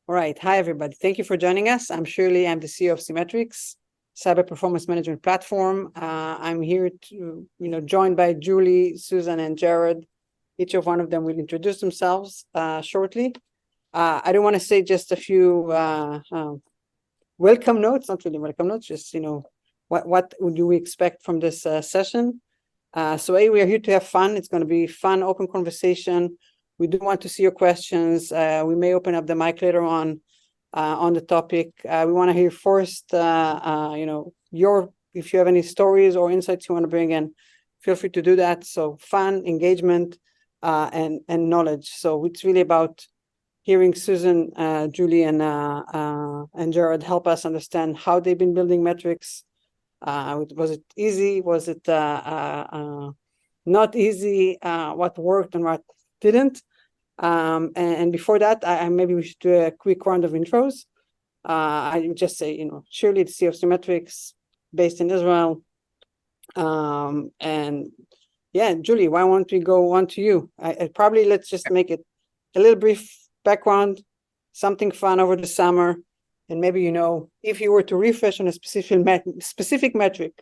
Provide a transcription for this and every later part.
All right. Hi, everybody. Thank you for joining us. I'm Shirley. I'm the CEO of Symmetrics, cyber performance management platform. I'm here to, joined by Julie, Susan, and Jared. Each of one of them will introduce themselves shortly. I don't want to say just a few welcome notes, not really welcome notes, just, what do we expect from this session? We are here to have fun. It's going to be fun, open conversation. We do want to see your questions. We may open up the mic later on the topic. We want to hear first, if you have any stories or insights you want to bring in, feel free to do that. So fun, engagement, and knowledge. So it's really about hearing Susan, Julie, and Jared help us understand how they've been building metrics. Was it easy? Was it not easy? What worked and what didn't? And before that, maybe we should do a quick round of intros. I would just say, Shirley, the CEO of Symmetrics, based in Israel. And yeah, Julie, why don't we go on to you? Probably let's just make it a little brief background, something fun over the summer. And maybe, if you were to refresh on a specific metric,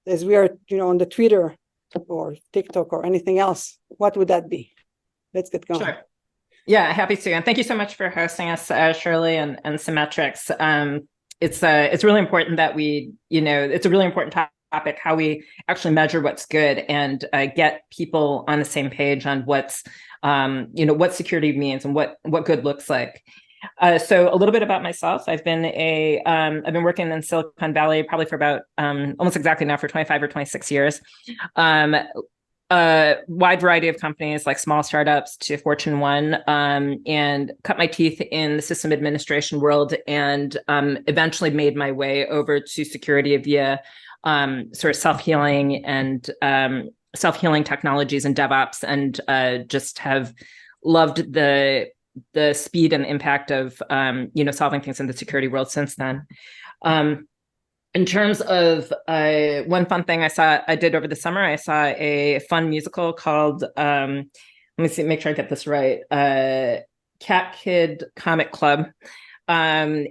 as we are, on the Twitter or TikTok or anything else, what would that be? Let's get going. Sure. Yeah, happy to. And thank you so much for hosting us, Shirley and Symmetrics. It's really important that it's a really important topic, how we actually measure what's good and get people on the same page on what's, what security means and what good looks like. So a little bit about myself. I've been working in Silicon Valley probably for about almost exactly now for 25 or 26 years. A wide variety of companies, like small startups to Fortune 1, and cut my teeth in the system administration world, and eventually made my way over to security via sort of self-healing technologies and DevOps, and just have loved the speed and impact of solving things in the security world since then. In terms of one fun thing I did over the summer, I saw a fun musical called, let me see, make sure I get this right, Cat Kid Comic Club. And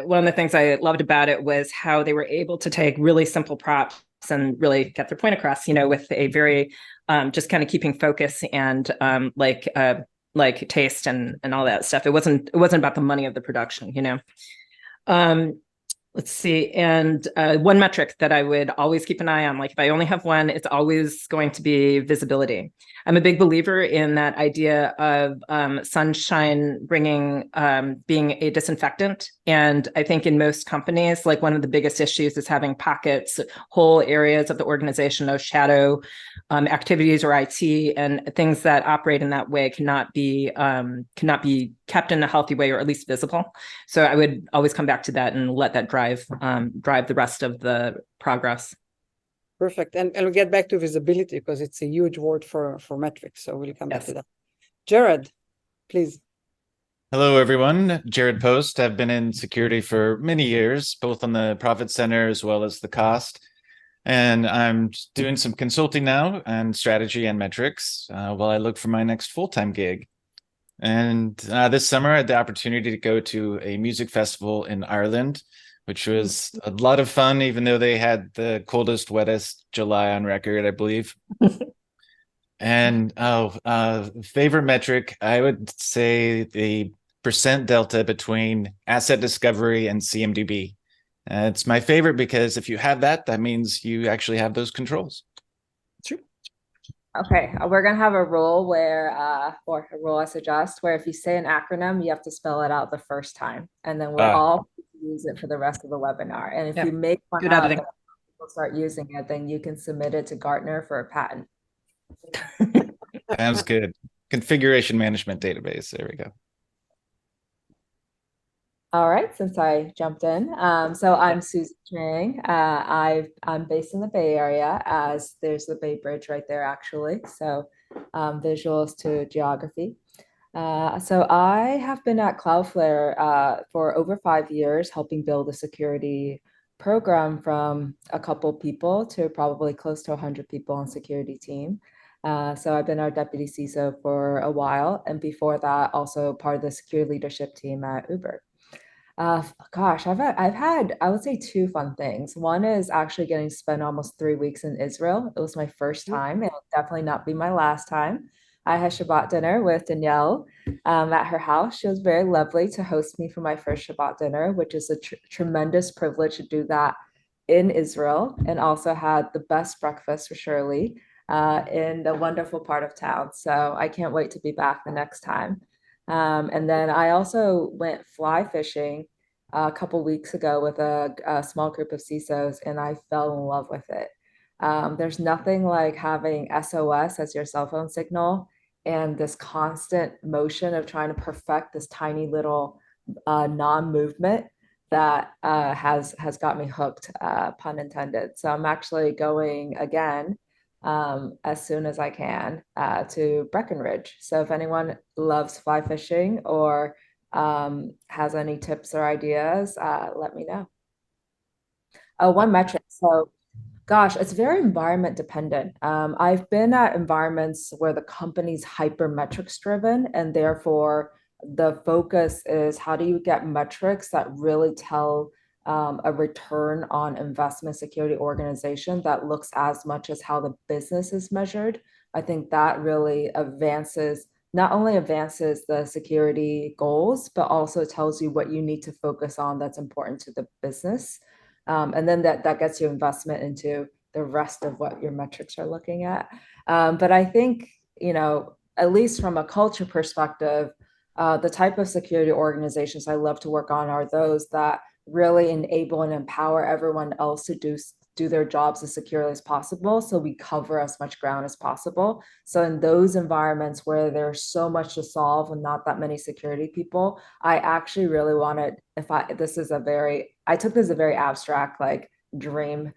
one of the things I loved about it was how they were able to take really simple props and really get their point across, with a very just kind of keeping focus and like taste and all that stuff. It wasn't about the money of the production, Let's see. And one metric that I would always keep an eye on, like if I only have one, it's always going to be visibility. I'm a big believer in that idea of sunshine being a disinfectant. And I think in most companies, like one of the biggest issues is having pockets, whole areas of the organization of shadow activities or IT, and things that operate in that way cannot be kept in a healthy way, or at least visible. So I would always come back to that and let that drive the rest of the progress. Perfect. And we'll get back to visibility because it's a huge word for metrics. So we'll come back to that. Jared, please. Hello, everyone. Jared Post. I've been in security for many years, both on the profit center as well as the cost. And I'm doing some consulting now on strategy and metrics while I look for my next full-time gig. And this summer, I had the opportunity to go to a music festival in Ireland, which was a lot of fun, even though they had the coldest, wettest July on record, I believe. And favorite metric, I would say the percent delta between asset discovery and CMDB. It's my favorite because if you have that, that means you actually have those controls. True. Okay, we're gonna have a rule where, or a rule I suggest, where if you say an acronym, you have to spell it out the first time, and then we're all use it for the rest of the webinar. And if you make one up, and people start using it, then you can submit it to Gartner for a patent. Sounds good. Configuration management database. There we go. All right, since I jumped in. So I'm Susan Chang. I'm based in the Bay Area, as there's the Bay Bridge right there, actually. So visuals to geography. So I have been at Cloudflare for over 5 years, helping build a security program from a couple people to probably close to 100 people on security team. So I've been our deputy CISO for a while, and before that, also part of the security leadership team at Uber. Gosh, I've had, I would say, two fun things. One is actually getting to spend almost 3 weeks in Israel. It was my first time, and it'll definitely not be my last time. I had Shabbat dinner with Danielle at her house. She was very lovely to host me for my first Shabbat dinner, which is a tremendous privilege to do that in Israel, and also had the best breakfast for Shirley in the wonderful part of town. So I can't wait to be back the next time. And then I also went fly fishing a couple weeks ago with a small group of CISOs, and I fell in love with it. There's nothing like having SOS as your cell phone signal and this constant motion of trying to perfect this tiny little non-movement that has got me hooked, pun intended. So I'm actually going again as soon as I can to Breckenridge. So if anyone loves fly fishing or has any tips or ideas, let me know. One metric. So, gosh, it's very environment dependent. I've been at environments where the company's hyper metrics driven, and therefore the focus is how do you get metrics that really tell a return on investment security organization that looks as much as how the business is measured. I think that really advances, not only advances the security goals, but also tells you what you need to focus on that's important to the business. And then that gets you investment into the rest of what your metrics are looking at. But I think, at least from a culture perspective, the type of security organizations I love to work on are those that really enable and empower everyone else to do their jobs as securely as possible. So we cover as much ground as possible. So in those environments where there's so much to solve and not that many security people, I actually really wanted, I took this as a very abstract, like dream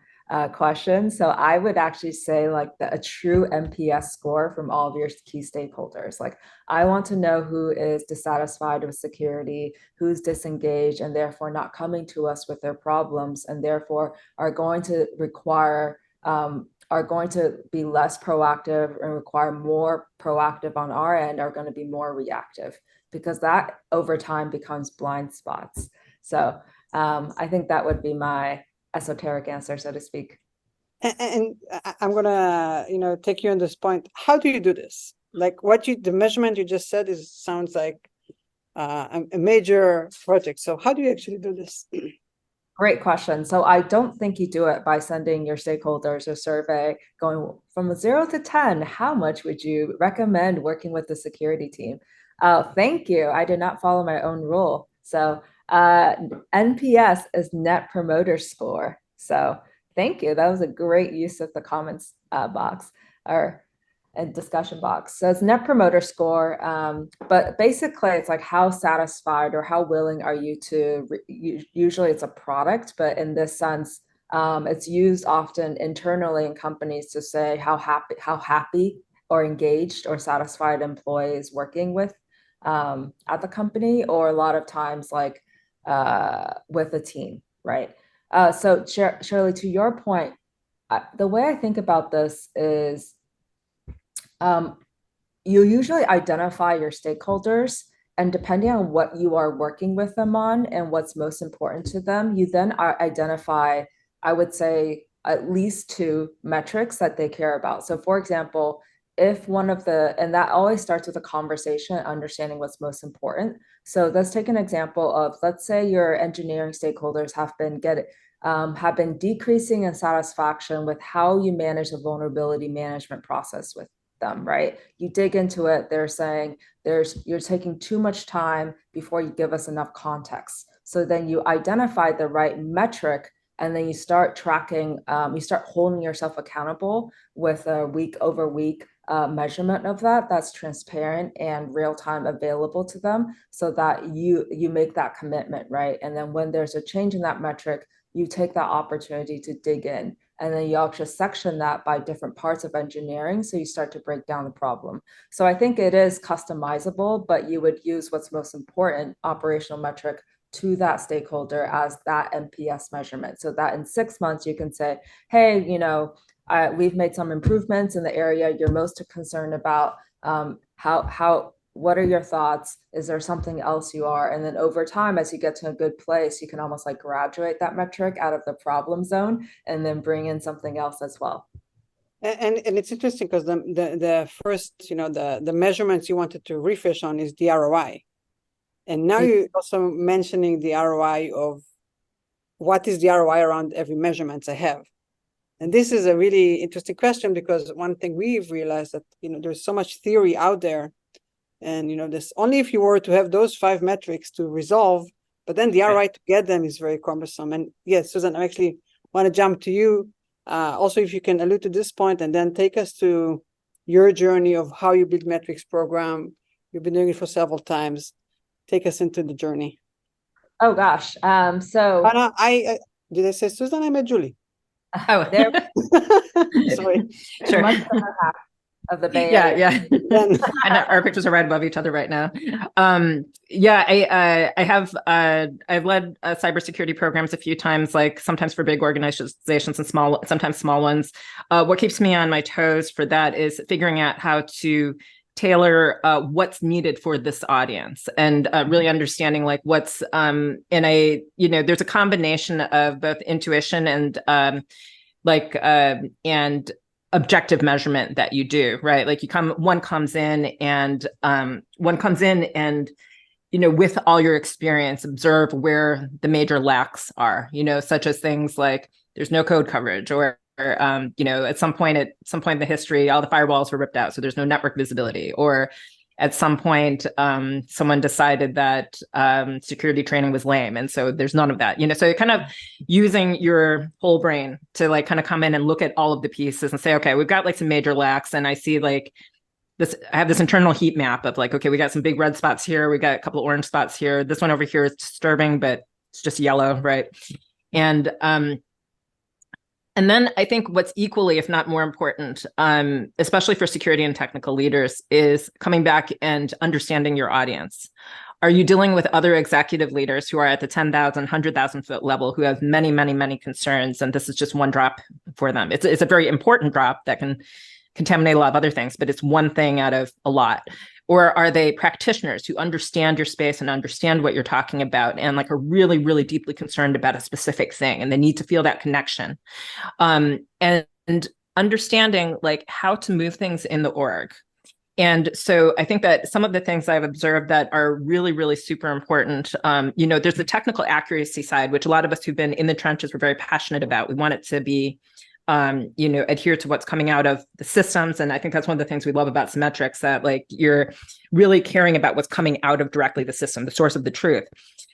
question. So I would actually say like a true NPS score from all of your key stakeholders. Like I want to know who is dissatisfied with security, who's disengaged and therefore not coming to us with their problems and therefore are going to be less proactive and require more proactive on our end, are going to be more reactive, because that over time becomes blind spots. So I think that would be my esoteric answer, so to speak. And I'm gonna, take you on this point. How do you do this? Like the measurement you just said sounds like a major project. So how do you actually do this? Great question. So I don't think you do it by sending your stakeholders a survey going from 0 to 10, how much would you recommend working with the security team? Thank you. I did not follow my own rule. So NPS is Net Promoter Score. So thank you. That was a great use of the comments box or a discussion box. So it's Net Promoter Score, but basically it's like how satisfied or how willing are you to, usually it's a product, but in this sense, it's used often internally in companies to say how happy or engaged or satisfied employees working with at the company, or a lot of times like with a team, right? So Shirley, to your point, the way I think about this is you usually identify your stakeholders, and depending on what you are working with them on and what's most important to them, you then identify, I would say, at least 2 metrics that they care about. So for example, if and that always starts with a conversation, understanding what's most important. So let's take an example of, let's say your engineering stakeholders have been decreasing in satisfaction with how you manage the vulnerability management process with them, right? You dig into it, they're saying you're taking too much time before you give us enough context. So then you identify the right metric, and then you start tracking, you start holding yourself accountable with a week over week measurement of that's transparent and real time available to them, so that you make that commitment, right? And then when there's a change in that metric, you take that opportunity to dig in, and then you actually section that by different parts of engineering, so you start to break down the problem. So I think it is customizable, but you would use what's most important operational metric to that stakeholder as that NPS measurement, so that in 6 months you can say, hey, we've made some improvements in the area you're most concerned about. What are your thoughts? Is there something else you are? And then over time, as you get to a good place, you can almost like graduate that metric out of the problem zone and then bring in something else as well. And it's interesting because the first, the measurements you wanted to refresh on is the ROI. And now you're also mentioning the ROI of what is the ROI around every measurement I have. And this is a really interesting question, because one thing we've realized that, there's so much theory out there. And, this only if you were to have those 5 metrics to resolve, but then the ROI to get them is very cumbersome. And yes, Susan, I actually want to jump to you. Also, if you can allude to this point and then take us to your journey of how you build metrics program. You've been doing it for several times. Take us into the journey. Oh gosh. I did I say Susan? I met Julie. Oh, there. Sorry. Sure. Much better half of the Bay Area. Yeah. And our pictures are right above each other right now. I have I've led cybersecurity programs a few times, like sometimes for big organizations and sometimes small ones. What keeps me on my toes for that is figuring out how to tailor what's needed for this audience, and really understanding like what's there's a combination of both intuition and and objective measurement that you do, right? Like one comes in and with all your experience, observe where the major lacks are, such as things like there's no code coverage, or at some point in the history, all the firewalls were ripped out, so there's no network visibility. Or at some point, someone decided that security training was lame, and so there's none of that. So you're kind of using your whole brain to like kind of come in and look at all of the pieces and say, okay, we've got like some major lacks, and I see like this. I have this internal heat map of like, okay, we got some big red spots here, we got a couple of orange spots here. This one over here is disturbing, but it's just yellow, right? And then I think what's equally, if not more important, especially for security and technical leaders, is coming back and understanding your audience. Are you dealing with other executive leaders who are at the 10,000, 100,000 foot level, who have many, many, many concerns, and this is just one drop for them? It's a very important drop that can contaminate a lot of other things, but it's one thing out of a lot. Or are they practitioners who understand your space and understand what you're talking about, and like are really, really deeply concerned about a specific thing, and they need to feel that connection? And understanding like how to move things in the org. And so I think that some of the things I've observed that are really, really super important, there's the technical accuracy side, which a lot of us who've been in the trenches were very passionate about. We want it to be adhere to what's coming out of the systems. And I think that's one of the things we love about Symmetrics, that like you're really caring about what's coming out of directly the system, the source of the truth.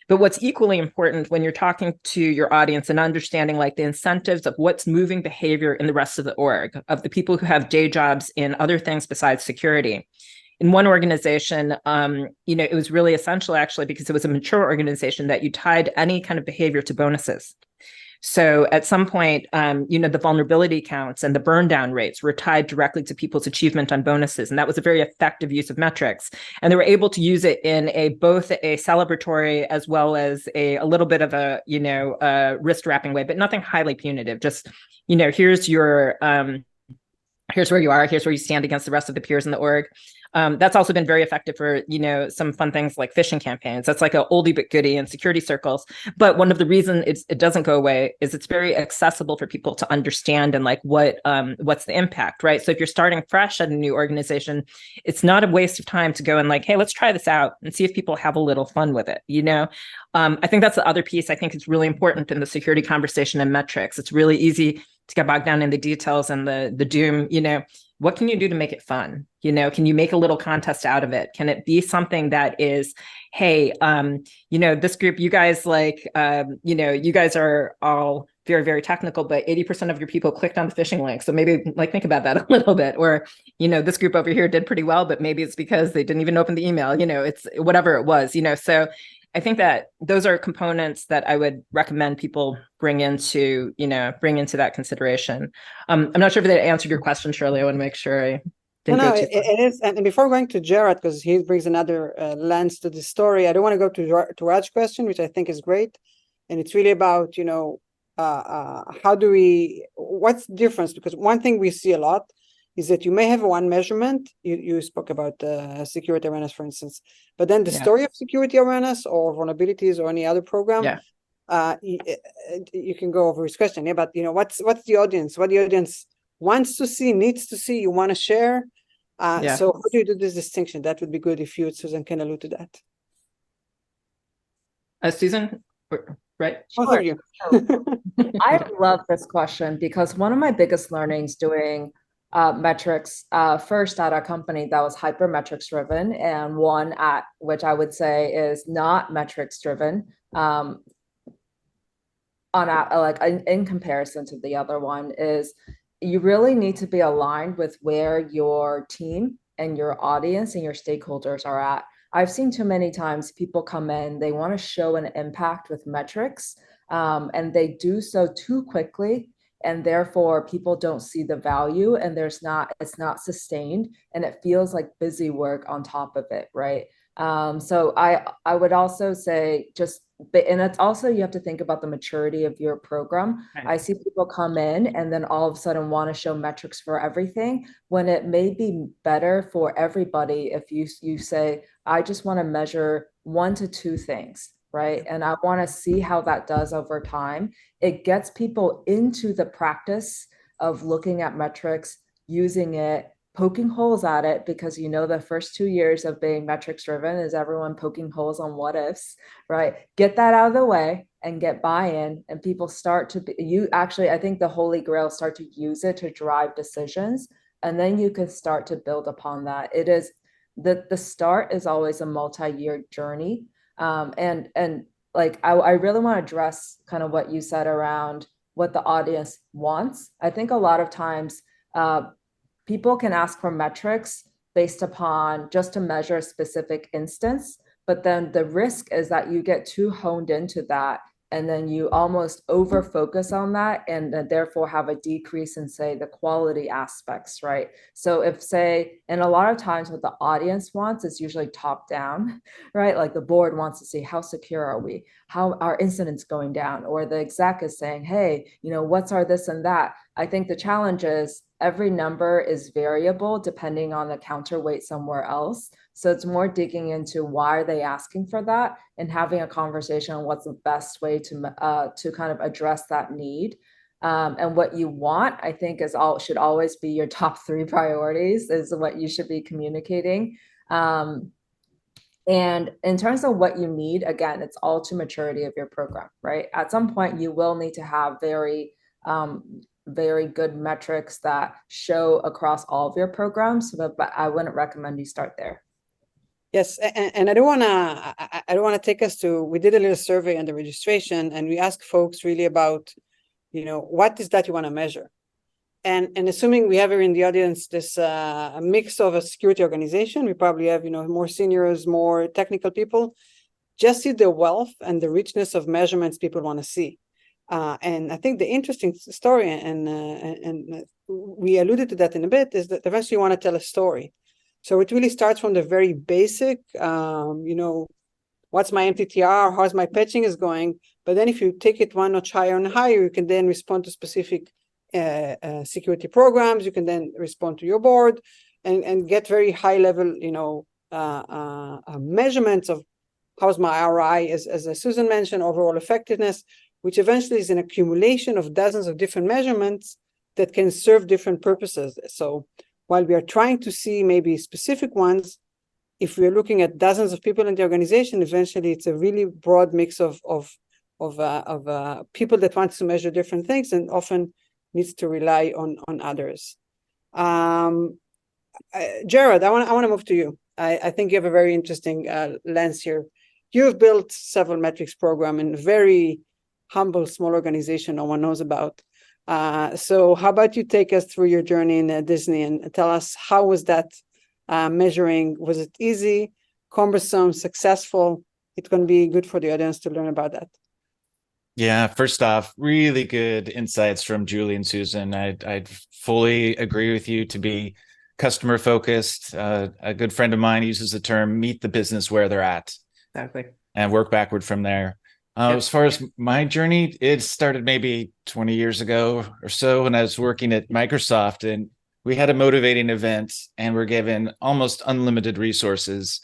But what's equally important when you're talking to your audience and understanding like the incentives of what's moving behavior in the rest of the org, of the people who have day jobs in other things besides security. In one organization, it was really essential actually, because it was a mature organization, that you tied any kind of behavior to bonuses. So at some point, the vulnerability counts and the burn down rates were tied directly to people's achievement on bonuses. And that was a very effective use of metrics. And they were able to use it in both a celebratory as well as a little bit of a wrist wrapping way, but nothing highly punitive. Just, here's your here's where you are, here's where you stand against the rest of the peers in the org. That's also been very effective for, some fun things like phishing campaigns. That's like an oldie but goodie in security circles. But one of the reasons it doesn't go away is it's very accessible for people to understand, and like what's the impact, right? So if you're starting fresh at a new organization, it's not a waste of time to go and like, hey, let's try this out and see if people have a little fun with it, I think that's the other piece I think is really important in the security conversation and metrics. It's really easy to get bogged down in the details and the doom. What can you do to make it fun? Can you make a little contest out of it? Can it be something that is, hey, this group, you guys you guys are all very, very technical, but 80% of your people clicked on the phishing link. So maybe like think about that a little bit. Or, this group over here did pretty well, but maybe it's because they didn't even open the email, it's whatever it was, so I think that those are components that I would recommend people bring into that consideration. I'm not sure if that answered your question, Shirley. I want to make sure I didn't go too far. It is. And before going to Jared, because he brings another lens to the story, I don't want to go to Raj's question, which I think is great. And it's really about, how do we, what's the difference? Because one thing we see a lot is that you may have one measurement. You spoke about security awareness, for instance, but then the story of security awareness or vulnerabilities or any other program, you can go over his question. Yeah, but what's the audience? What the audience wants to see, needs to see, you want to share. So how do you do this distinction? That would be good if you, Susan, can allude to that. Susan, right? Both of you. I love this question because one of my biggest learnings doing metrics first at a company that was hyper metrics driven, and one at which I would say is not metrics driven, in comparison to the other one, is you really need to be aligned with where your team and your audience and your stakeholders are at. I've seen too many times people come in, they want to show an impact with metrics, and they do so too quickly, and therefore people don't see the value, and it's not sustained, and it feels like busy work on top of it, right? So I would also say and it's also, you have to think about the maturity of your program. Right. I see people come in and then all of a sudden want to show metrics for everything, when it may be better for everybody if you say, I just want to measure 1 to 2 things, right? And I want to see how that does over time. It gets people into the practice of looking at metrics, using it, poking holes at it, because the first 2 years of being metrics driven is everyone poking holes on what ifs, right? Get that out of the way and get buy-in, and people start to I think the holy grail, start to use it to drive decisions, and then you can start to build upon that. It is the start is always a multi-year journey. And I really want to address kind of what you said around what the audience wants. I think a lot of times people can ask for metrics based upon just to measure a specific instance, but then the risk is that you get too honed into that, and then you almost over focus on that, and therefore have a decrease in, say, the quality aspects, right? So and a lot of times what the audience wants is usually top down, right? Like the board wants to see, how secure are we? How are incidents going down? Or the exec is saying, hey, what's our this and that? I think the challenge is every number is variable depending on the counterweight somewhere else. So it's more digging into why are they asking for that, and having a conversation on what's the best way to kind of address that need. And what you want, I think, should always be your top 3 priorities, is what you should be communicating. And in terms of what you need, again, it's all to maturity of your program, right? At some point, you will need to have very good metrics that show across all of your programs, but I wouldn't recommend you start there. Yes, and I don't want to take us to, we did a little survey on the registration, and we asked folks really about, what is that you want to measure? And assuming we have here in the audience this a mix of a security organization, we probably have, more seniors, more technical people, just see the wealth and the richness of measurements people want to see. And I think the interesting story, and we alluded to that in a bit, is that eventually you want to tell a story. So it really starts from the very basic, what's my MTTR, how's my patching is going. But then if you take it one notch higher and higher, you can then respond to specific security programs. You can then respond to your board and get very high level, measurements of how's my ROI, as Susan mentioned, overall effectiveness, which eventually is an accumulation of dozens of different measurements that can serve different purposes. So while we are trying to see maybe specific ones, if we're looking at dozens of people in the organization, eventually it's a really broad mix of people that want to measure different things, and often needs to rely on others. Jared, I want to move to you. I think you have a very interesting lens here. You've built several metrics program in a very humble, small organization no one knows about. So how about you take us through your journey in Disney and tell us, how was that measuring? Was it easy, cumbersome, successful? It's going to be good for the audience to learn about that. Yeah, first off, really good insights from Julie and Susan. I'd fully agree with you to be customer focused. A good friend of mine uses the term, meet the business where they're at. Exactly. And work backward from there. As far as my journey, it started maybe 20 years ago or so when I was working at Microsoft, and we had a motivating event and we're given almost unlimited resources.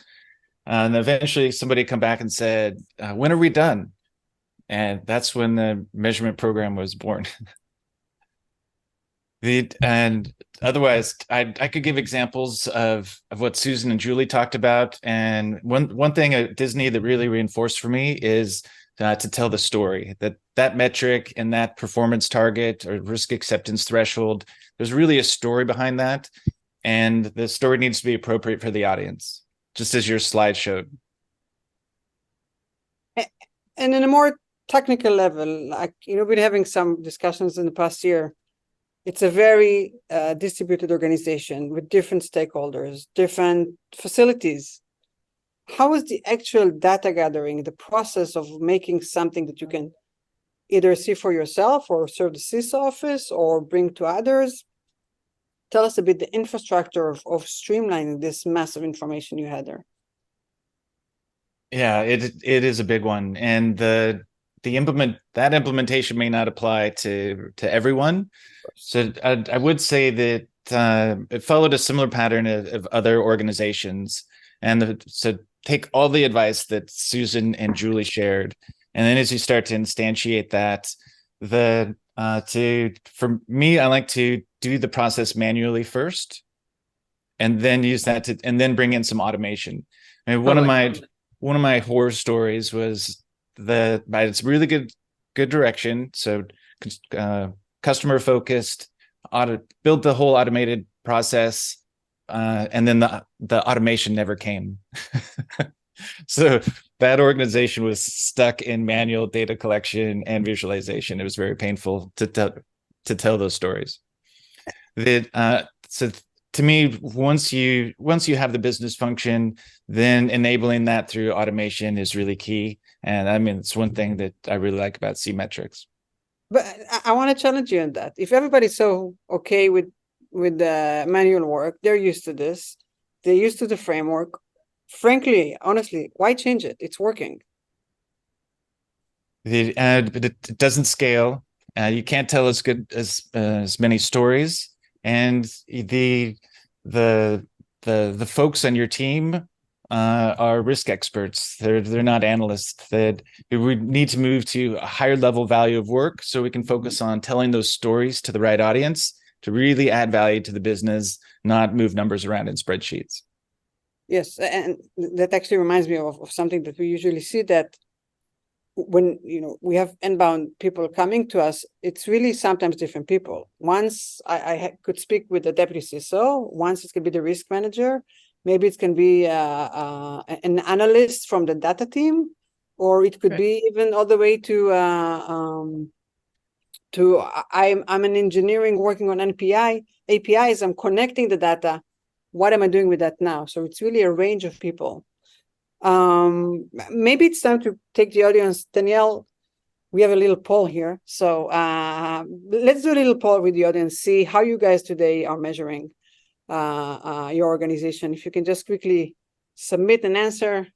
And eventually somebody come back and said, when are we done? And that's when the measurement program was born. And otherwise, I could give examples of what Susan and Julie talked about. And one thing at Disney that really reinforced for me is to tell the story, that metric and that performance target or risk acceptance threshold, there's really a story behind that. And the story needs to be appropriate for the audience, just as your slide showed. And in a more technical level, like, we've been having some discussions in the past year. It's a very distributed organization with different stakeholders, different facilities. How is the actual data gathering, the process of making something that you can either see for yourself or serve the CISO office or bring to others? Tell us a bit the infrastructure of streamlining this massive information you had there. Yeah, it is a big one, and that implementation may not apply to everyone. So I would say that it followed a similar pattern of other organizations, and so take all the advice that Susan and Julie shared, and then as you start to instantiate that, for me, I like to do the process manually first, and then use that and then bring in some automation. I mean, one of my horror stories was by its really good direction. So customer focused, build the whole automated process, and then the automation never came. So that organization was stuck in manual data collection and visualization. It was very painful to tell those stories. So to me, once you have the business function, then enabling that through automation is really key. And I mean, it's one thing that I really like about C-Metrics. But I want to challenge you on that. If everybody's so okay with the manual work, they're used to this, they're used to the framework. Frankly, honestly, why change it? It's working. But it doesn't scale. You can't tell as many stories, and the folks on your team are risk experts. They're not analysts. That we need to move to a higher level value of work, so we can focus on telling those stories to the right audience to really add value to the business, not move numbers around in spreadsheets. Yes, and that actually reminds me of something that we usually see, that when we have inbound people coming to us, it's really sometimes different people. Once I could speak with the deputy CISO, once it could be the risk manager, maybe it can be an analyst from the data team, or it could be even all the way to I'm an engineering working on APIs. I'm connecting the data. What am I doing with that now? So it's really a range of people. Maybe it's time to take the audience. Danielle, we have a little poll here. So let's do a little poll with the audience, see how you guys today are measuring your organization. If you can just quickly submit an answer,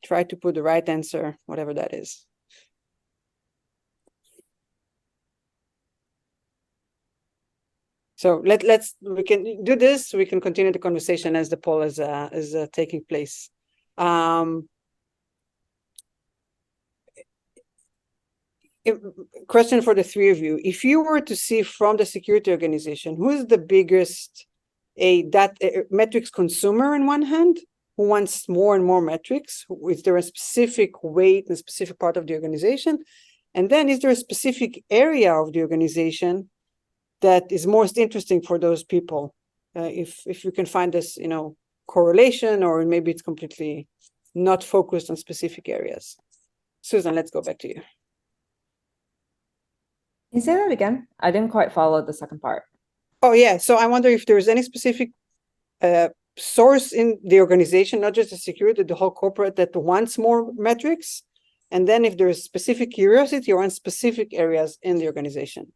try to put the right answer, whatever that is. So we can do this. We can continue the conversation as the poll is taking place. Question for the three of you: if you were to see from the security organization, who is the biggest metrics consumer on one hand, who wants more and more metrics? Is there a specific weight in a specific part of the organization? And then is there a specific area of the organization that is most interesting for those people? If you can find this, correlation, or maybe it's completely not focused on specific areas. Susan, let's go back to you. Can you say that again? I didn't quite follow the second part. Oh, yeah. So I wonder if there's any specific source in the organization, not just the security, the whole corporate, that wants more metrics. And then if there's specific curiosity around specific areas in the organization.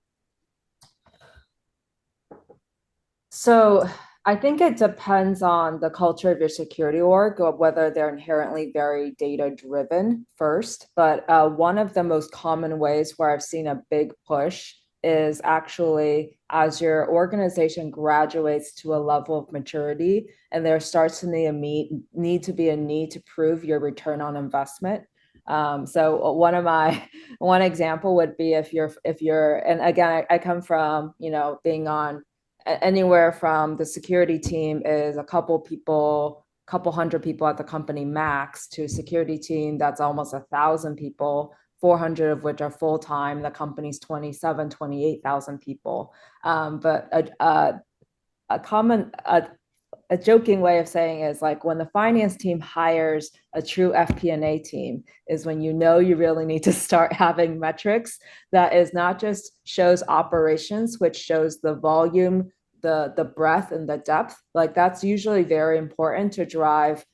So I think it depends on the culture of your security org or whether they're inherently very data driven first. But one of the most common ways where I've seen a big push is actually as your organization graduates to a level of maturity and there starts to need to be a need to prove your return on investment. So one example would be if you're and again I come from being on anywhere from the security team is a couple hundred people at the company max to a security team that's almost 1,000 people, 400 of which are full-time. The company's 28,000 people. But a joking way of saying is like when the finance team hires a true FP&A team is when you really need to start having metrics that is not just shows operations, which shows the volume, the breadth and the depth. Like that's usually very important to drive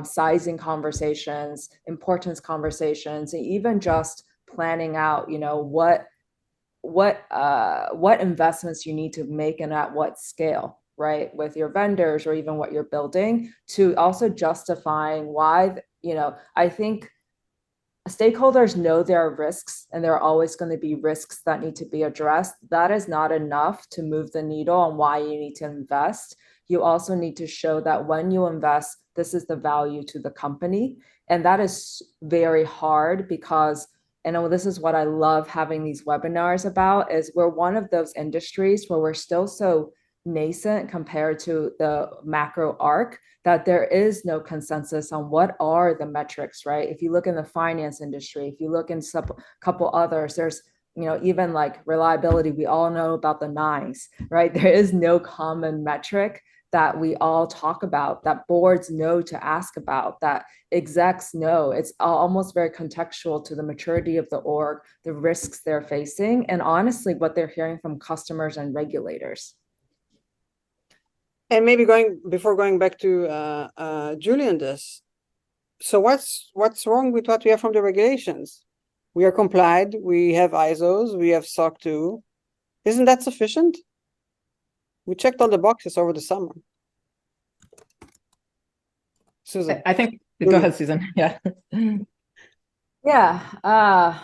sizing conversations, importance conversations, and even just planning out, what investments you need to make and at what scale, right, with your vendors or even what you're building, to also justifying why, I think stakeholders know there are risks and there are always going to be risks that need to be addressed. That is not enough to move the needle on why you need to invest. You also need to show that when you invest, this is the value to the company. And that is very hard because, and this is what I love having these webinars about, is we're one of those industries where we're still so nascent compared to the macro arc that there is no consensus on what are the metrics, right? If you look in the finance industry, if you look in a couple others, there's even like reliability, we all know about the nines, right? There is no common metric that we all talk about, that boards know to ask about, that execs know. It's almost very contextual to the maturity of the org, the risks they're facing, and honestly, what they're hearing from customers and regulators. And maybe before going back to Julie on this, so what's wrong with what we have from the regulations? We are complied, we have ISOs, we have SOC 2. Isn't that sufficient? We checked all the boxes over the summer. Susan. I think, go ahead, Susan. Yeah. Yeah.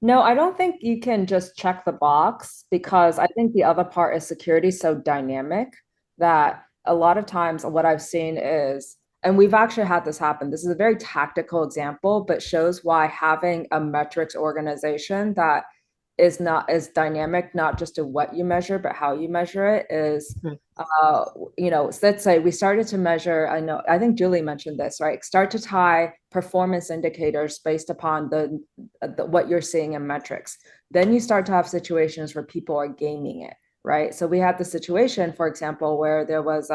No, I don't think you can just check the box, because I think the other part is security is so dynamic that a lot of times what I've seen is, and we've actually had this happen, this is a very tactical example, but shows why having a metrics organization that is not as dynamic, not just to what you measure, but how you measure it is, let's say we started to measure, I think Julie mentioned this, right? Start to tie performance indicators based upon the what you're seeing in metrics. Then you start to have situations where people are gaming it, right? So we had the situation, for example, where there was,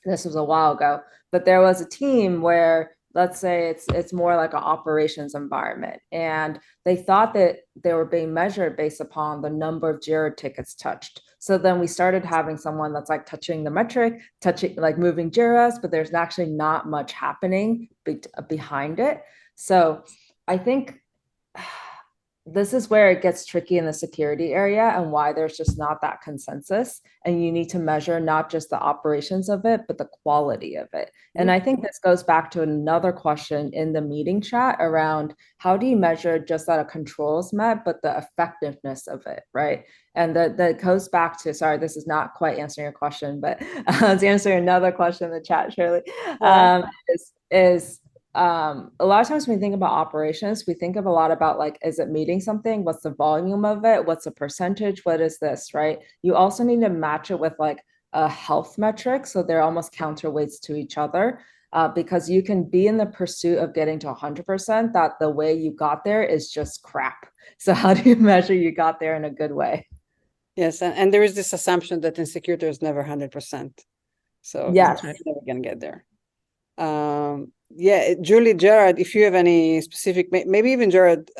this was a while ago, but there was a team where, let's say it's more like an operations environment, and they thought that they were being measured based upon the number of Jira tickets touched. So then we started having someone that's like touching the metric, like moving Jiras, but there's actually not much happening behind it. So I think this is where it gets tricky in the security area and why there's just not that consensus. And you need to measure not just the operations of it, but the quality of it. And I think this goes back to another question in the meeting chat around how do you measure just that a control is met, but the effectiveness of it, right? And that goes back to, sorry, this is not quite answering your question, but to answer another question in the chat, Shirley, a lot of times when we think about operations, we think of a lot about like, is it meeting something? What's the volume of it? What's the percentage? What is this, right? You also need to match it with like a health metric. So they're almost counterweights to each other, because you can be in the pursuit of getting to 100%, that the way you got there is just crap. So how do you measure you got there in a good way? Yes, and there is this assumption that in security is never 100%. So yes, you're never gonna get there. Yeah, Julie, Jared, if you have any specific, maybe even Jared,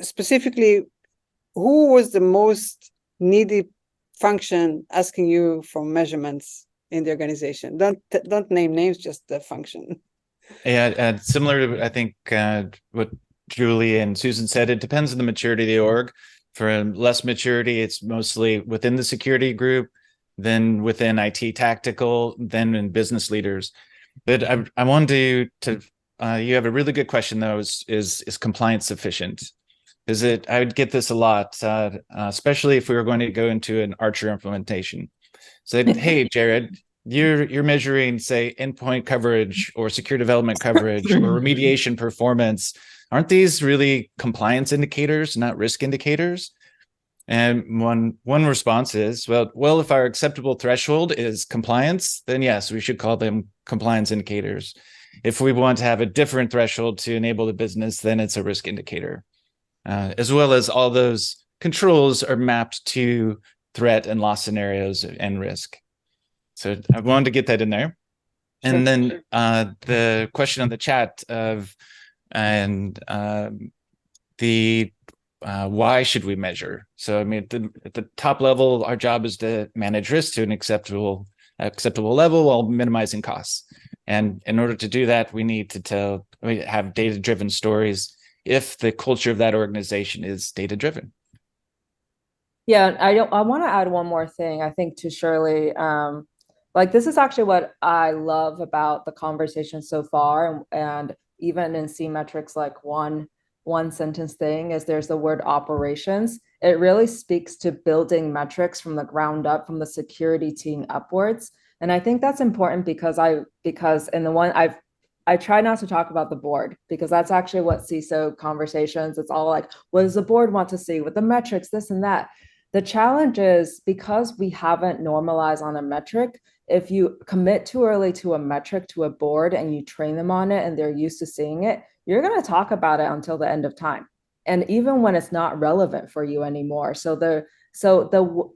specifically, who was the most needy function asking you for measurements in the organization? Don't name names, just the function. Yeah, and similar to, I think, what Julie and Susan said, it depends on the maturity of the org. For less maturity, it's mostly within the security group, then within IT tactical, then in business leaders. But I wanted to you have a really good question though, is compliance sufficient? I would get this a lot, especially if we were going to go into an Archer implementation. So, hey, Jared, you're measuring, say, endpoint coverage or secure development coverage or remediation performance. Aren't these really compliance indicators, not risk indicators? And one response is, well, if our acceptable threshold is compliance, then yes, we should call them compliance indicators. If we want to have a different threshold to enable the business, then it's a risk indicator. As well as all those controls are mapped to threat and loss scenarios and risk. So I wanted to get that in there. Sure. And then the question on the chat of, why should we measure? So, I mean, at the top level, our job is to manage risk to an acceptable level while minimizing costs. And in order to do that, we need to have data-driven stories if the culture of that organization is data-driven. Yeah, I want to add one more thing, I think, to Shirley. Like, this is actually what I love about the conversation so far, and even in C metrics, like one sentence thing is there's the word operations. It really speaks to building metrics from the ground up, from the security team upwards. And I think that's important because in the one I try not to talk about the board, because that's actually what CISO conversations, it's all like, what does the board want to see with the metrics, this and that. The challenge is, because we haven't normalized on a metric, if you commit too early to a metric to a board and you train them on it and they're used to seeing it, you're going to talk about it until the end of time. And even when it's not relevant for you anymore. So the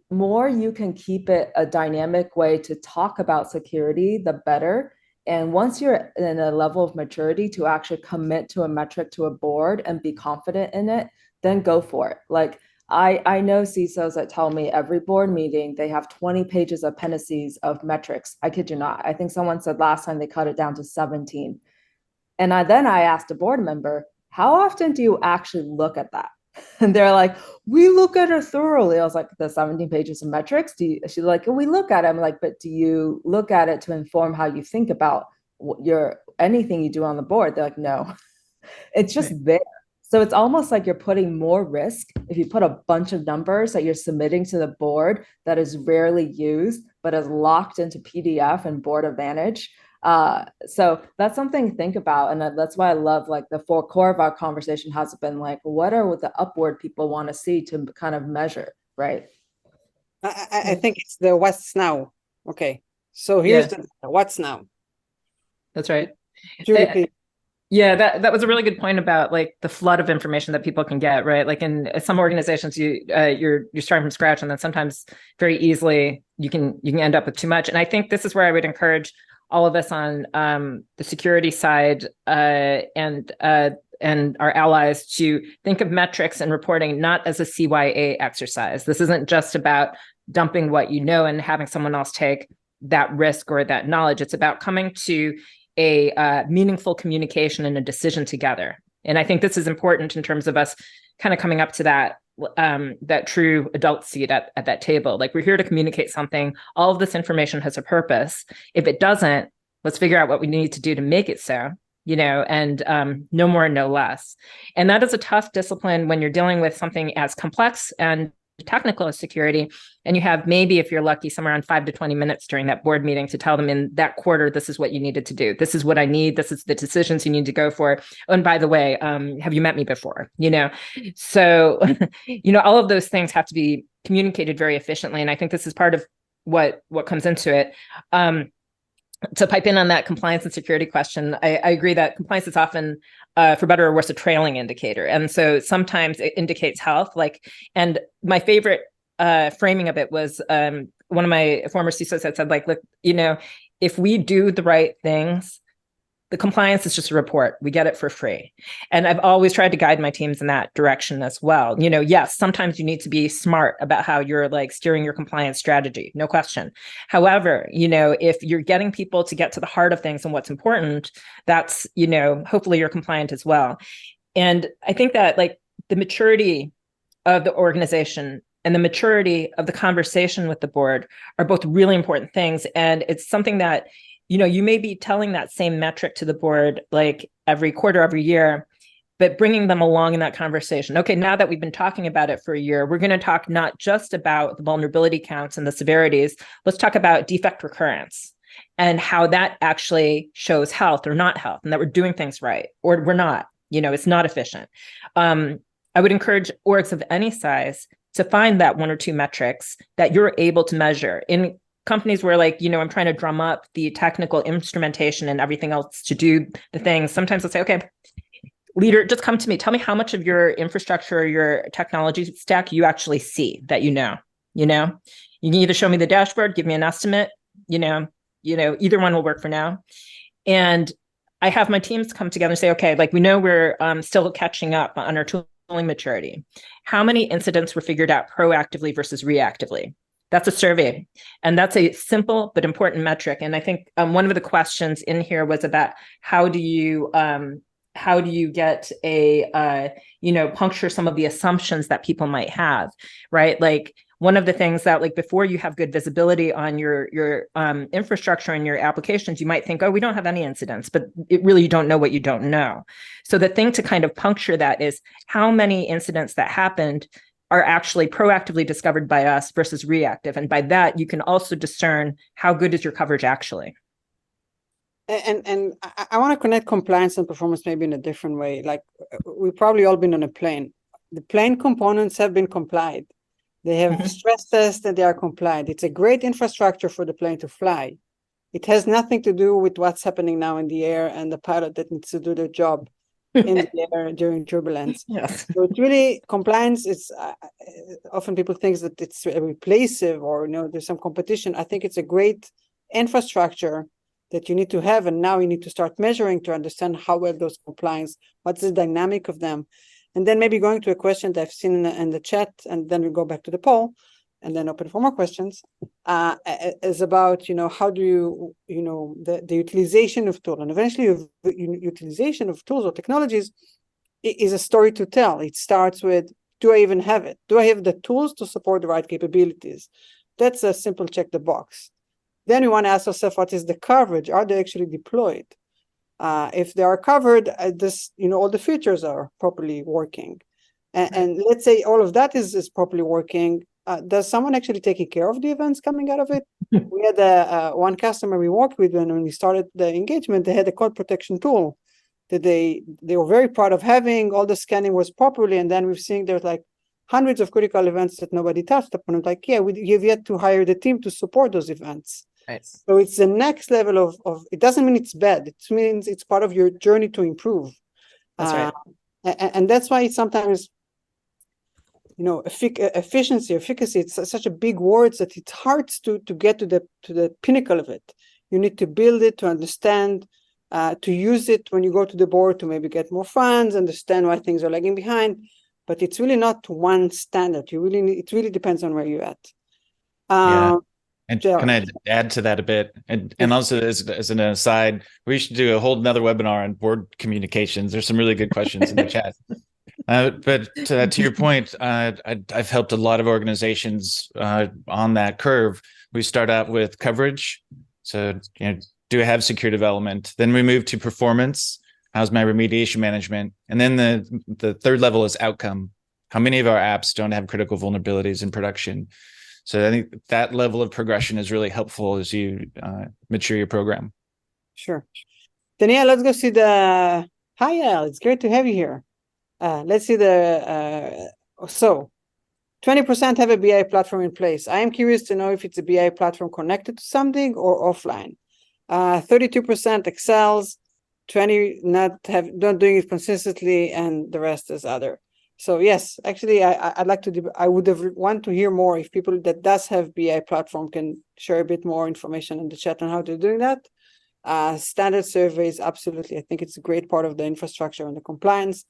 more you can keep it a dynamic way to talk about security, the better. And once you're in a level of maturity to actually commit to a metric to a board and be confident in it, then go for it. Like, I know CISOs that tell me every board meeting, they have 20 pages of appendices of metrics. I kid you not. I think someone said last time they cut it down to 17. And I asked a board member, how often do you actually look at that? And they're like, we look at it thoroughly. I was like, the 17 pages of metrics? She's like, we look at it. I'm like, but do you look at it to inform how you think about anything you do on the board? They're like, no, it's just there. So it's almost like you're putting more risk if you put a bunch of numbers that you're submitting to the board that is rarely used, but is locked into PDF and Board Advantage. So that's something to think about. And that's why I love, like, the core of our conversation has been like, what are the upward people want to see to kind of measure, right? I think it's the what's now. Okay. So here's the what's now. That's right. Julie, please. Yeah, that was a really good point about, like, the flood of information that people can get, right? Like, in some organizations, you're starting from scratch, and then sometimes very easily you can end up with too much. And I think this is where I would encourage all of us on the security side and our allies to think of metrics and reporting not as a CYA exercise. This isn't just about dumping what you know and having someone else take that risk or that knowledge. It's about coming to a meaningful communication and a decision together. And I think this is important in terms of us kind of coming up to that true adult seat at that table. Like, we're here to communicate something. All of this information has a purpose. If it doesn't, let's figure out what we need to do to make it so, and no more, no less. And that is a tough discipline when you're dealing with something as complex and technical as security, and you have, maybe if you're lucky, somewhere around 5 to 20 minutes during that board meeting to tell them, in that quarter, this is what you needed to do. This is what I need. This is the decisions you need to go for. Oh, and by the way, have you met me before? So, all of those things have to be communicated very efficiently. And I think this is part of what comes into it. To pipe in on that compliance and security question, I agree that compliance is often, for better or worse, a trailing indicator. And so sometimes it indicates health. And my favorite framing of it was one of my former CISOs had said, like, look, if we do the right things, the compliance is just a report. We get it for free. And I've always tried to guide my teams in that direction as well. Yes, sometimes you need to be smart about how you're, like, steering your compliance strategy, no question. However, if you're getting people to get to the heart of things and what's important, that's, hopefully you're compliant as well. And I think that, like, the maturity of the organization and the maturity of the conversation with the board are both really important things. And it's something that, you may be telling that same metric to the board like every quarter, every year, but bringing them along in that conversation. Okay, now that we've been talking about it for a year, we're going to talk not just about the vulnerability counts and the severities. Let's talk about defect recurrence and how that actually shows health or not health, and that we're doing things right or we're not. It's not efficient. I would encourage orgs of any size to find that one or two metrics that you're able to measure. In companies where I'm trying to drum up the technical instrumentation and everything else to do the things, sometimes I'll say, okay, leader, just come to me. Tell me how much of your infrastructure or your technology stack you actually see that you know. You can either show me the dashboard, give me an estimate, either one will work for now. And I have my teams come together and say, okay, we know we're still catching up on our tooling maturity. How many incidents were figured out proactively versus reactively? That's a survey. And that's a simple but important metric. And I think one of the questions in here was about how do you get puncture some of the assumptions that people might have, right? One of the things that before you have good visibility on your infrastructure and your applications, you might think, oh, we don't have any incidents, but you don't know what you don't know. So the thing to kind of puncture that is how many incidents that happened are actually proactively discovered by us versus reactive. And by that, you can also discern how good is your coverage actually. And I want to connect compliance and performance maybe in a different way. We've probably all been on a plane. The plane components have been complied. They have stress tests and they are compliant. It's a great infrastructure for the plane to fly. It has nothing to do with what's happening now in the air and the pilot that needs to do their job in the air during turbulence. Yes. So it's really compliance. It's often people think that it's replacive or there's some competition. I think it's a great infrastructure that you need to have, and now you need to start measuring to understand how well those compliance, what's the dynamic of them. And then maybe going to a question that I've seen in the chat, and then we go back to the poll and then open for more questions, is about, how do you, the utilization of tools, and eventually utilization of tools or technologies is a story to tell. It starts with, do I even have it? Do I have the tools to support the right capabilities? That's a simple check the box. Then we want to ask ourselves, what is the coverage? Are they actually deployed? If they are covered, all the features are properly working. And let's say all of that is properly working. Does someone actually taking care of the events coming out of it? We had one customer we worked with when we started the engagement. They had a code protection tool that they were very proud of having. All the scanning was properly, and then we've seen there's hundreds of critical events that nobody touched upon. You've yet to hire the team to support those events. Right. So it's the next level of it doesn't mean it's bad. It means it's part of your journey to improve. That's right. And that's why sometimes, efficiency, efficacy, it's such a big word that it's hard to get to the pinnacle of it. You need to build it, to understand, to use it when you go to the board to maybe get more funds, understand why things are lagging behind. But it's really not one standard. It really depends on where you're at. Yeah. And Gerald. can I add to that a bit? And also as an aside, we should do a whole another webinar on board communications. There's some really good questions in the chat. But to your point, I've helped a lot of organizations on that curve. We start out with coverage. So, do I have secure development? Then we move to performance. How's my remediation management? And then the third level is outcome. How many of our apps don't have critical vulnerabilities in production? So I think that level of progression is really helpful as you mature your program. Sure. Danielle, let's go see the... Hi, Al. It's great to have you here. Let's see so 20% have a BI platform in place. I am curious to know if it's a BI platform connected to something or offline. 32% excels, 20 not doing it consistently, and the rest is other. So yes, actually, I'd like to. I would have want to hear more if people that does have BI platform can share a bit more information in the chat on how they're doing that. Standard surveys, absolutely. I think it's a great part of the infrastructure and the compliance.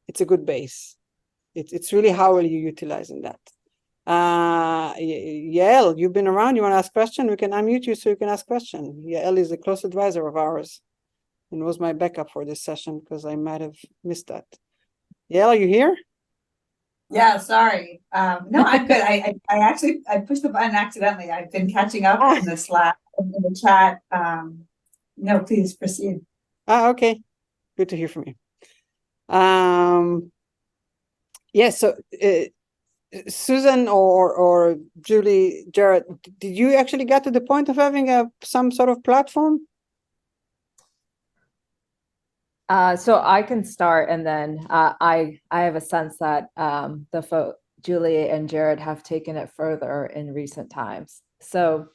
It's a good base. It's really how are you utilizing that. Yael, you've been around. You want to ask question? We can unmute you so you can ask question. Yael is a close advisor of ours and was my backup for this session because I might have missed that. Yael, are you here? Yeah, sorry. No, I'm good. I actually I pushed the button accidentally. I've been catching up in the Slack in the chat. No, please proceed. Okay. Good to hear from you. Yes, so Susan or Julie, Jared, did you actually get to the point of having some sort of platform? So I can start, and then I have a sense that Julie and Jared have taken it further in recent times. So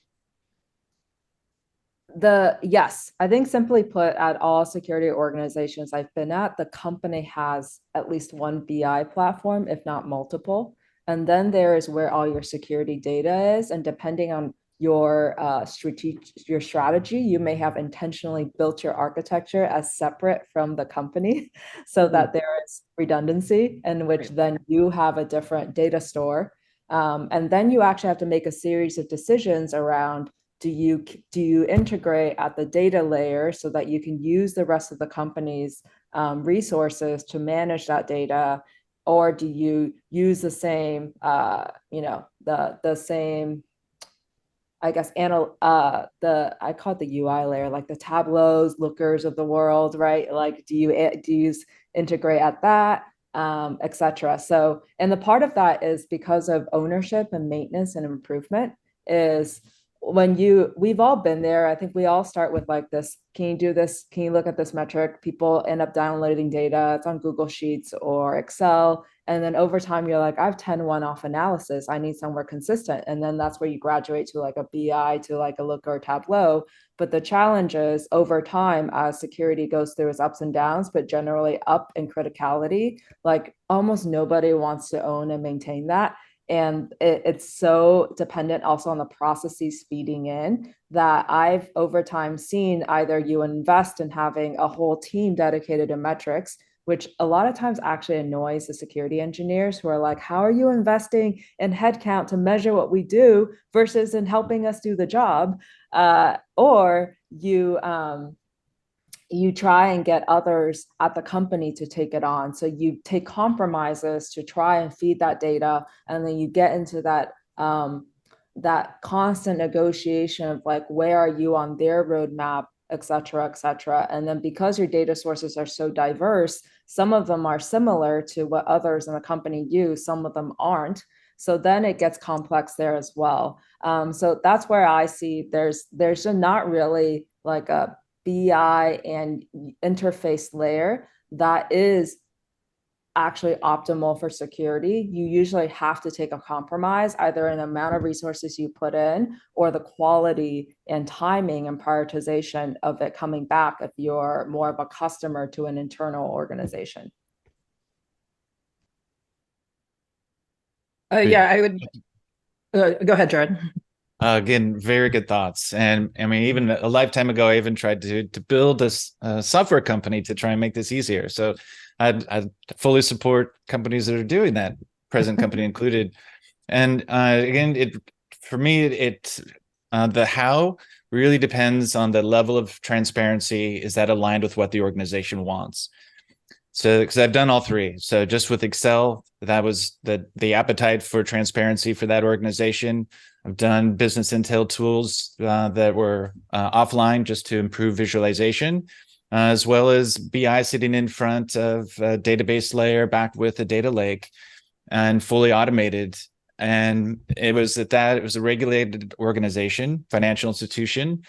yes, I think simply put, at all security organizations I've been at, the company has at least one BI platform, if not multiple. And then there is where all your security data is. And depending on your strategy, you may have intentionally built your architecture as separate from the company so that there is redundancy, in which then you have a different data store. And then you actually have to make a series of decisions around, do you integrate at the data layer so that you can use the rest of the company's resources to manage that data, or do you use the same the same, I guess, I call it the UI layer, like the Tableaus, Lookers of the world, right? Like, do you integrate at that, etc. So, and the part of that is because of ownership and maintenance and improvement is we've all been there. I think we all start with like this, can you do this? Can you look at this metric? People end up downloading data. It's on Google Sheets or Excel. And then over time, you're like, I have 10 one-off analysis. I need somewhere consistent. And then that's where you graduate to like a BI, to like a Looker or Tableau. But the challenge is over time, as security goes through its ups and downs, but generally up in criticality, like almost nobody wants to own and maintain that. And it's so dependent also on the processes feeding in that I've over time seen either you invest in having a whole team dedicated to metrics, which a lot of times actually annoys the security engineers who are like, how are you investing in headcount to measure what we do versus in helping us do the job? Or you try and get others at the company to take it on. So you take compromises to try and feed that data, and then you get into that constant negotiation of like, where are you on their roadmap, et cetera, et cetera. And then because your data sources are so diverse, some of them are similar to what others in the company use, some of them aren't. So then it gets complex there as well. So that's where I see there's not really like a BI and interface layer that is actually optimal for security. You usually have to take a compromise, either in the amount of resources you put in or the quality and timing and prioritization of it coming back if you're more of a customer to an internal organization. Yeah, I would go ahead, Jared. Again, very good thoughts. And I mean, even a lifetime ago, I even tried to build this software company to try and make this easier. So I'd fully support companies that are doing that, present company included. And again, for me, the how really depends on the level of transparency. Is that aligned with what the organization wants? So, because I've done all three. So just with Excel, that was the appetite for transparency for that organization. I've done business intel tools that were offline just to improve visualization, as well as BI sitting in front of a database layer backed with a data lake and fully automated. And it was it was a regulated organization, financial institution,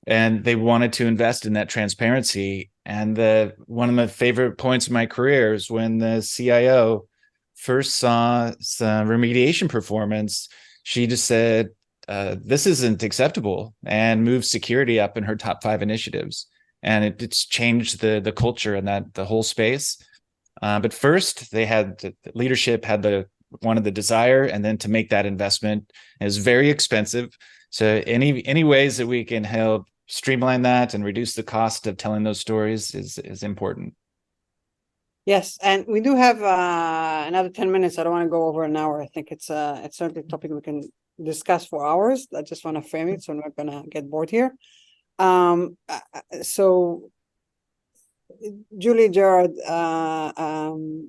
and they wanted to invest in that transparency. And one of my favorite points of my career is when the CIO first saw some remediation performance. She just said, this isn't acceptable, and moved security up in her top 5 initiatives. And it's changed the culture and the whole space. But first, the leadership wanted the desire, and then to make that investment is very expensive. So any ways that we can help streamline that and reduce the cost of telling those stories is important. Yes, and we do have another 10 minutes. I don't want to go over an hour. I think it's certainly a topic we can discuss for hours. I just want to frame it so I'm not going to get bored here. So Julie, Gerard,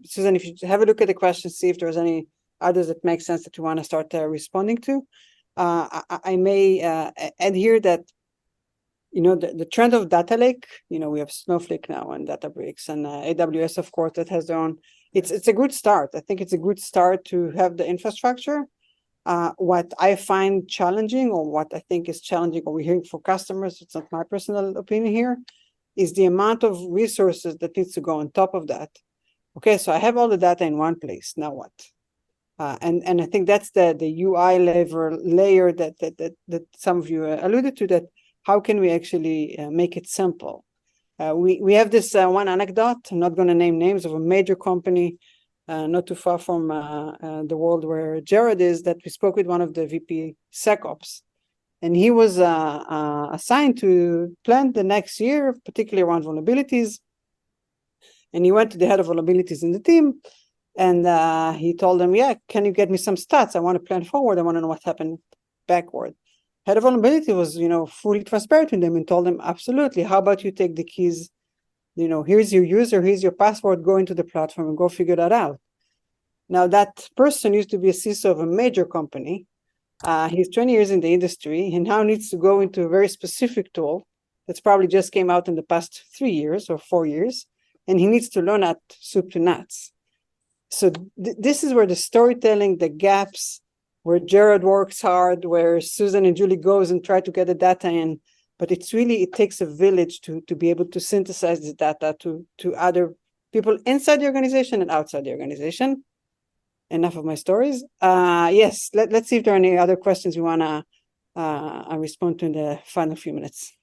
Susan, if you have a look at the questions, see if there's any others that make sense that you want to start responding to. I may add here that, the trend of data lake, we have Snowflake now and Databricks and AWS, of course, that has their own. It's a good start. I think it's a good start to have the infrastructure. What I find challenging, or what I think is challenging, or we're hearing for customers, it's not my personal opinion here, is the amount of resources that needs to go on top of that. Okay, so I have all the data in one place. Now what? And I think that's the UI layer that some of you alluded to. That how can we actually make it simple? We have this one anecdote. I'm not going to name names, of a major company not too far from the world where Jared is, that we spoke with one of the VP SecOps. And he was assigned to plan the next year, particularly around vulnerabilities. And he went to the head of vulnerabilities in the team, and he told them, yeah, can you get me some stats? I want to plan forward. I want to know what happened backward. Head of vulnerability was, fully transparent with them and told them, absolutely. How about you take the keys? Here's your user, here's your password, go into the platform and go figure that out. Now, that person used to be a CISO of a major company. He's 20 years in the industry and now needs to go into a very specific tool that's probably just came out in the past 3 years or 4 years, and he needs to learn at soup to nuts. So this is where the storytelling, the gaps, where Jared works hard, where Susan and Julie goes and try to get the data in, but it takes a village to be able to synthesize the data to other people inside the organization and outside the organization. Enough of my stories. Yes, let's see if there are any other questions you want to respond to in the final few minutes.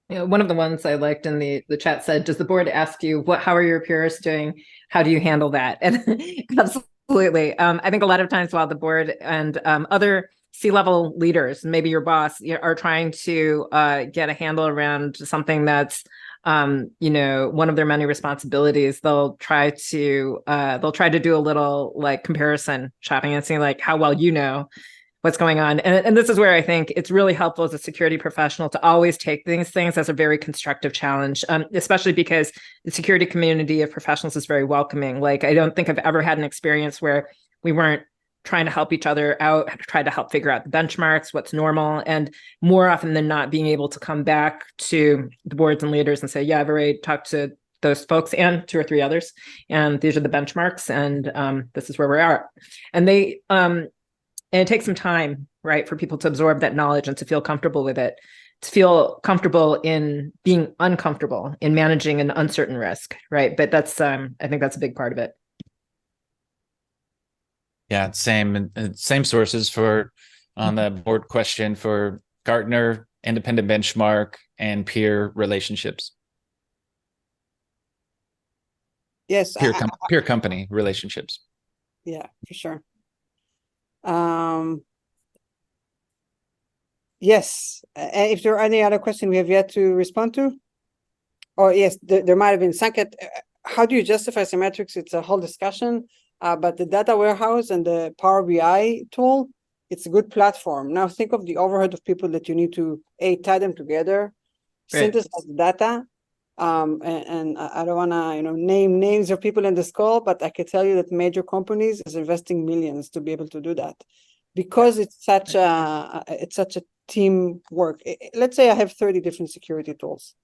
One of the ones I liked in the chat said, does the board ask you, how are your peers doing? How do you handle that? And absolutely. I think a lot of times while the board and other C-level leaders, maybe your boss, are trying to get a handle around something that's one of their many responsibilities, they'll try to do a little like comparison shopping and seeing like how well what's going on. And this is where I think it's really helpful as a security professional to always take these things as a very constructive challenge, especially because the security community of professionals is very welcoming. Like, I don't think I've ever had an experience where we weren't trying to help each other out, try to help figure out the benchmarks, what's normal, and more often than not, being able to come back to the boards and leaders and say, yeah, I've already talked to those folks and 2 or 3 others, and these are the benchmarks, and this is where we are. And and it takes some time, right, for people to absorb that knowledge and to feel comfortable with it, to feel comfortable in being uncomfortable in managing an uncertain risk, right? But that's, I think that's a big part of it. Yeah, same sources on the board question for Gartner, independent benchmark, and peer relationships. Yes, peer company relationships. Yeah, for sure. Yes, if there are any other questions we have yet to respond to. Oh yes, there might have been. Sanket, how do you justify symmetrics? It's a whole discussion. But the data warehouse and the Power BI tool, it's a good platform. Now think of the overhead of people that you need to tie them together, synthesize the data. And I don't want to name names of people in this call, but I can tell you that major companies is investing millions to be able to do that, because it's such a teamwork. Let's say I have 30 different security tools.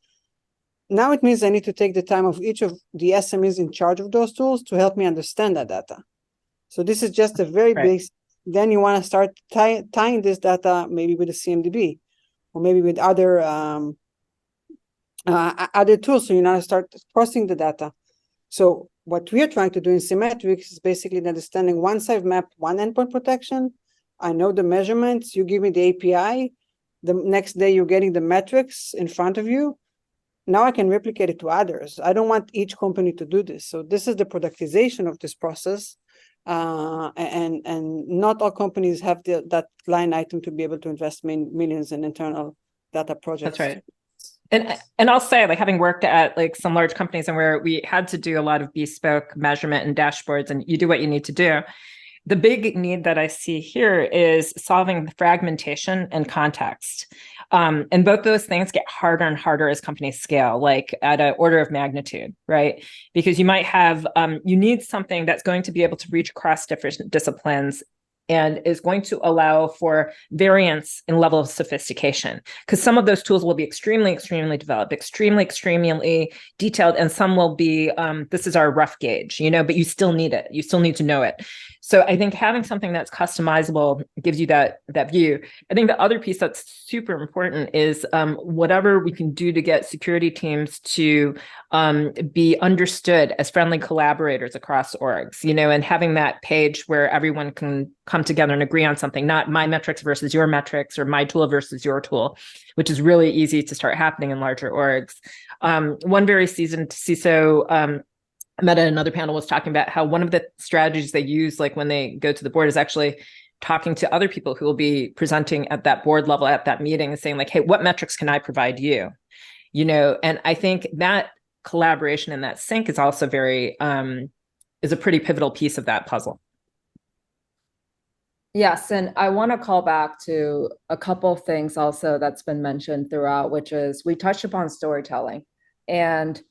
Now it means I need to take the time of each of the SMEs in charge of those tools to help me understand that data. So this is just a very basic. Then you want to start tying this data maybe with a CMDB or maybe with other tools. So you now start crossing the data. So what we are trying to do in Symmetrics is basically understanding, once I've mapped one endpoint protection, I know the measurements, you give me the API, the next day you're getting the metrics in front of you. Now I can replicate it to others. I don't want each company to do this. So this is the productization of this process. And not all companies have that line item to be able to invest millions in internal data projects. That's right. And I'll say, like, having worked at like some large companies and where we had to do a lot of bespoke measurement and dashboards, and you do what you need to do. The big need that I see here is solving the fragmentation and context. And both those things get harder and harder as companies scale, like at an order of magnitude, right? Because you might have, you need something that's going to be able to reach across different disciplines and is going to allow for variance in level of sophistication. Because some of those tools will be extremely, extremely developed, extremely detailed, and some will be, this is our rough gauge, but you still need it. You still need to know it. So I think having something that's customizable gives you that view. I think the other piece that's super important is whatever we can do to get security teams to be understood as friendly collaborators across orgs, and having that page where everyone can come together and agree on something, not my metrics versus your metrics or my tool versus your tool, which is really easy to start happening in larger orgs. One very seasoned CISO I met at another panel was talking about how one of the strategies they use, like when they go to the board, is actually talking to other people who will be presenting at that board level at that meeting and saying like, hey, what metrics can I provide you? And I think that collaboration and that sync is also is a pretty pivotal piece of that puzzle. Yes, and I want to call back to a couple of things also that's been mentioned throughout, which is we touched upon storytelling. And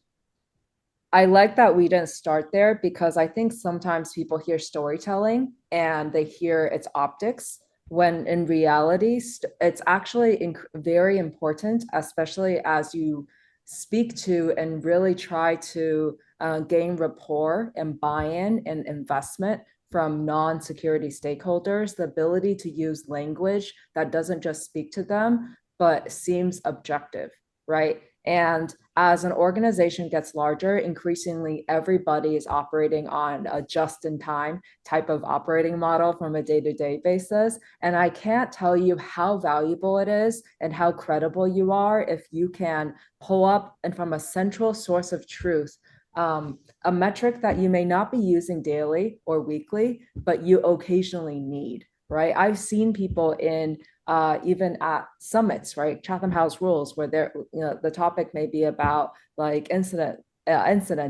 I like that we didn't start there because I think sometimes people hear storytelling and they hear its optics, when in reality, it's actually very important, especially as you speak to and really try to gain rapport and buy-in and investment from non-security stakeholders, the ability to use language that doesn't just speak to them, but seems objective, right? And as an organization gets larger, increasingly everybody is operating on a just-in-time type of operating model from a day-to-day basis. And I can't tell you how valuable it is and how credible you are if you can pull up and from a central source of truth, a metric that you may not be using daily or weekly, but you occasionally need, right? I've seen people in even at summits, right? Chatham House rules, where the topic may be about like incidents,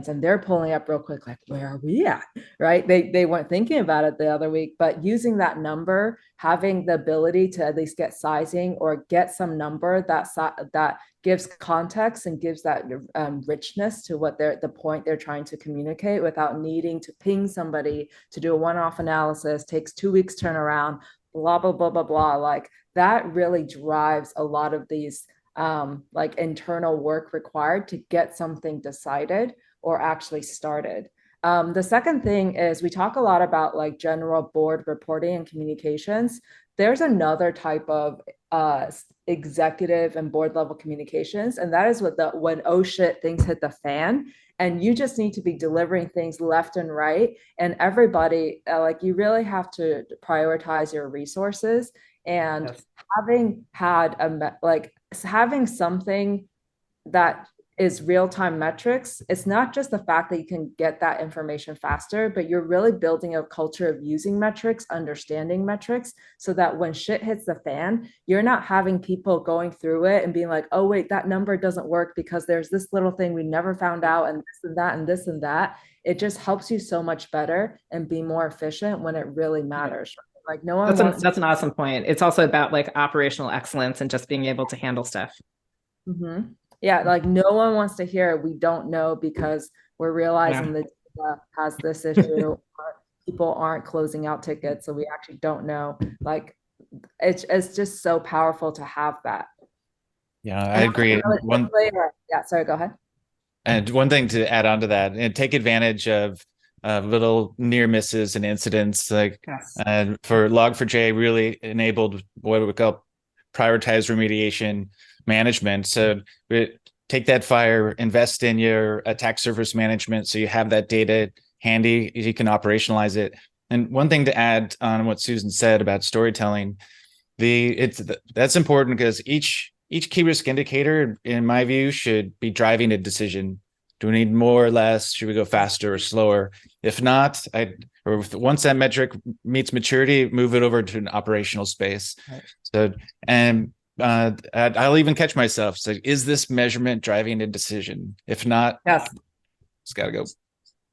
and they're pulling up real quick, like, where are we at, right? They weren't thinking about it the other week, but using that number, having the ability to at least get sizing or get some number that gives context and gives that richness to what the point they're trying to communicate without needing to ping somebody to do a one-off analysis, takes 2 weeks turnaround, blah, blah, blah, blah, blah. Like that really drives a lot of these like internal work required to get something decided or actually started. The second thing is we talk a lot about like general board reporting and communications. There's another type of executive and board level communications, and that is when oh shit, things hit the fan, and you just need to be delivering things left and right. And everybody, like you really have to prioritize your resources. And yes, having had having something that is real-time metrics, it's not just the fact that you can get that information faster, but you're really building a culture of using metrics, understanding metrics, so that when shit hits the fan, you're not having people going through it and being like, oh wait, that number doesn't work because there's this little thing we never found out, and this and that and this and that. It just helps you so much better and be more efficient when it really matters. Like no one that's an awesome point. It's also about like operational excellence and just being able to handle stuff. Mm-hmm. Yeah, like no one wants to hear we don't know because we're realizing that data has this issue. People aren't closing out tickets, so we actually don't know. Like it's just so powerful to have that. Yeah, I agree. Yeah, sorry, go ahead. And one thing to add on to that, and take advantage of little near misses and incidents, like yes, for Log4j really enabled what we call prioritized remediation management. So take that fire, invest in your attack surface management so you have that data handy, you can operationalize it. And one thing to add on what Susan said about storytelling, that's important because each key risk indicator, in my view, should be driving a decision. Do we need more or less? Should we go faster or slower? If not, once that metric meets maturity, move it over to an operational space. Right. So, and I'll even catch myself. So, is this measurement driving a decision? If not, yes, it's got to go.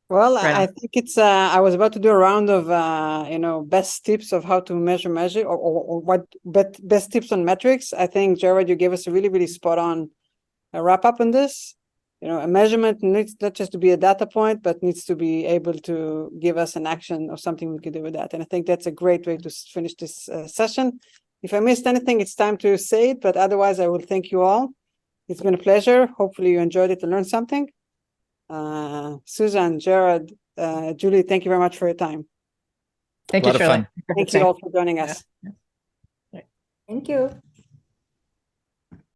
Well, Right on. I think it's, I was about to do a round of, best tips of how to measure, or what best tips on metrics. I think, Jared, you gave us a really, really spot on wrap up on this. A measurement needs not just to be a data point, but needs to be able to give us an action or something we could do with that. And I think that's a great way to finish this session. If I missed anything, it's time to say it, but otherwise I will thank you all. It's been a pleasure. Hopefully you enjoyed it and learned something. Susan, Jared, Julie, thank you very much for your time. Thank A you, lot of Shirley. fun. Thank you all for joining us. Thank you.